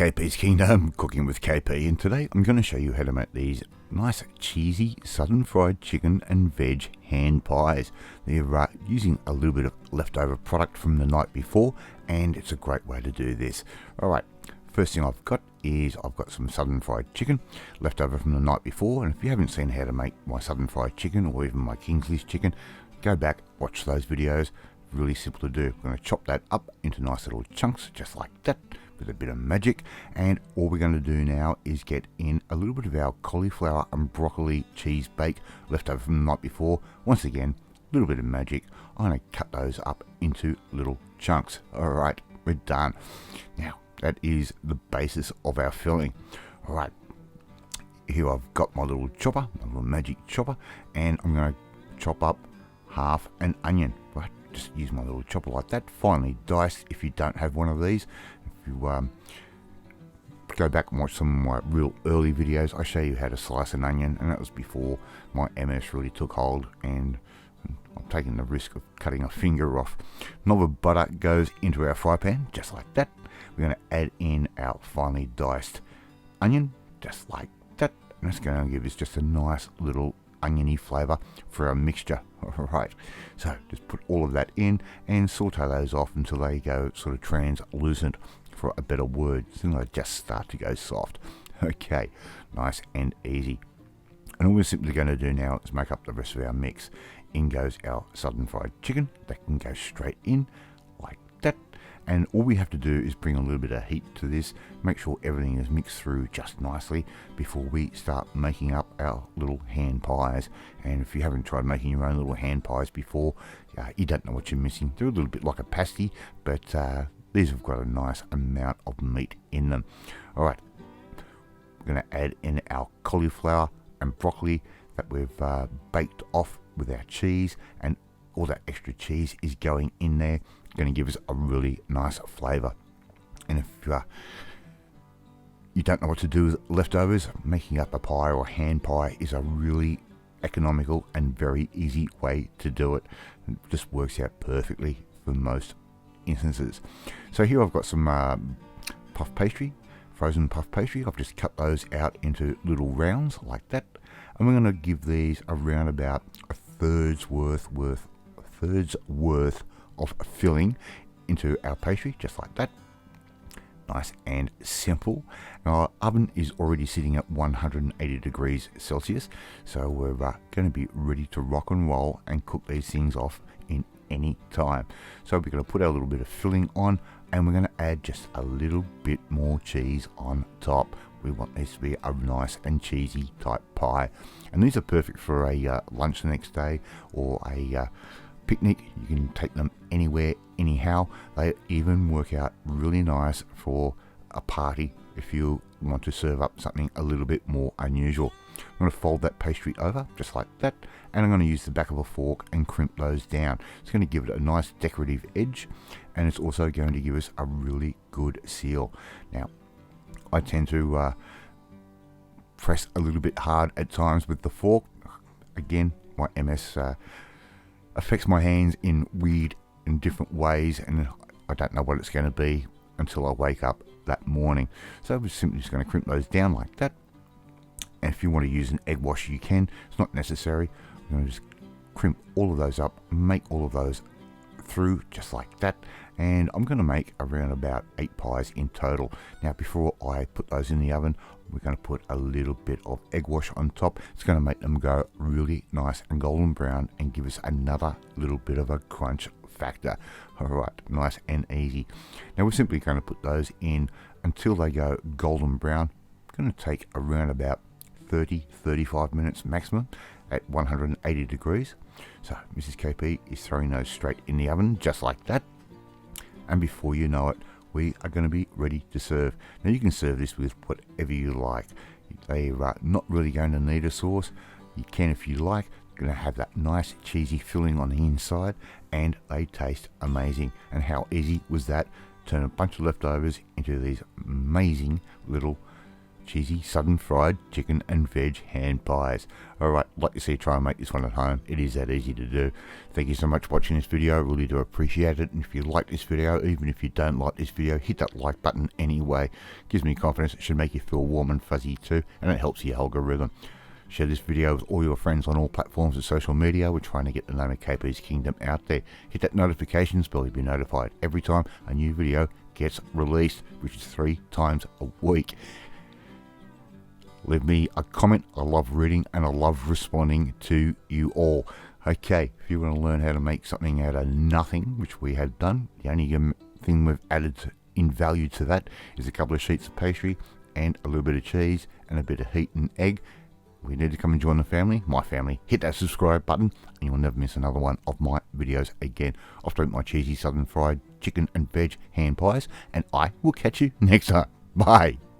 KP's Kingdom, cooking with KP, and today I'm going to show you how to make these nice cheesy southern fried chicken and veg hand pies. They're using a little bit of leftover product from the night before, and it's a great way to do this. Alright, first thing I've got is I've got some southern fried chicken left over from the night before, and if you haven't seen how to make my southern fried chicken or even my Kingsley's chicken, go back, watch those videos. Really simple to do. We're going to chop that up into nice little chunks just like that with a bit of magic, and all we're going to do now is get in a little bit of our cauliflower and broccoli cheese bake left over from the night before. Once again, a little bit of magic. I'm going to cut those up into little chunks. Alright, we're done. Now that is the basis of our filling. Alright, here I've got my little chopper, my little magic chopper, and I'm going to chop up half an onion. Right, just use my little chopper like that, finely diced. If you don't have one of these, if you go back and watch some of my real early videos, I show you how to slice an onion, and that was before my MS really took hold and I'm taking the risk of cutting a finger off. Knob of butter goes into our fry pan just like that. We're going to add in our finely diced onion just like that, and it's going to give us just a nice little oniony flavour for our mixture. Alright, so just put all of that in and saute those off until they go sort of translucent, for a better word, so they just start to go soft. Okay, nice and easy. And all we're simply going to do now is make up the rest of our mix. In goes our southern fried chicken, that can go straight in like that, and all we have to do is bring a little bit of heat to this, make sure everything is mixed through just nicely before we start making up our little hand pies. And if you haven't tried making your own little hand pies before, you don't know what you're missing. They're a little bit like a pasty, but these have got a nice amount of meat in them. Alright, we're going to add in our cauliflower and broccoli that we've baked off with our cheese, and all that extra cheese is going in there, going to give us a really nice flavour. And if you don't know what to do with leftovers, making up a pie or a hand pie is a really economical and very easy way to do it. It just works out perfectly for most instances. So here I've got some puff pastry, frozen puff pastry. I've just cut those out into little rounds like that, and we're going to give these around about a third's worth of filling into our pastry just like that. Nice and simple. Now our oven is already sitting at 180 degrees Celsius, so we're going to be ready to rock and roll and cook these things off in any time. So we're going to put our little bit of filling on, and we're going to add just a little bit more cheese on top. We want this to be a nice and cheesy type pie, and these are perfect for a lunch the next day or a picnic. You can take them anywhere, anyhow. They even work out really nice for a party if you want to serve up something a little bit more unusual. I'm going to fold that pastry over just like that, and I'm going to use the back of a fork and crimp those down. It's going to give it a nice decorative edge, and it's also going to give us a really good seal. Now I tend to press a little bit hard at times with the fork. Again, my MS affects my hands in weird and different ways, and I don't know what it's going to be until I wake up that morning. So we're simply just going to crimp those down like that. And if you want to use an egg wash, you can. It's not necessary. I'm going to just crimp all of those up, make all of those through just like that, and I'm going to make around about 8 pies in total. Now before I put those in the oven, we're going to put a little bit of egg wash on top. It's going to make them go really nice and golden brown and give us another little bit of a crunch factor. Alright, nice and easy. Now we're simply going to put those in until they go golden brown. It's going to take around about 30-35 minutes maximum at 180 degrees. So Mrs. KP is throwing those straight in the oven just like that, and before you know it, we are going to be ready to serve. Now you can serve this with whatever you like. They are not really going to need a sauce. You can if you like. You're going to have that nice cheesy filling on the inside, and they taste amazing. And how easy was that? Turn a bunch of leftovers into these amazing little cheesy southern fried chicken and veg hand pies. Alright, like to see you try and make this one at home. It is that easy to do. Thank you so much for watching this video. I really do appreciate it. And if you like this video, even if you don't like this video, hit that like button anyway. Gives me confidence. It should make you feel warm and fuzzy too, and it helps the algorithm. Share this video with all your friends on all platforms of social media. We're trying to get the name of KP's Kingdom out there. Hit that notifications bell to be notified every time a new video gets released, which is 3 times a week. Leave me a comment. I love reading and I love responding to you all. Okay, if you want to learn how to make something out of nothing, which we have done, the only thing we've added in value to that is a couple of sheets of pastry and a little bit of cheese and a bit of heat and egg. We need to come and join the family, my family. Hit that subscribe button and you'll never miss another one of my videos again. Off to eat my cheesy southern fried chicken and veg hand pies, and I will catch you next time. Bye.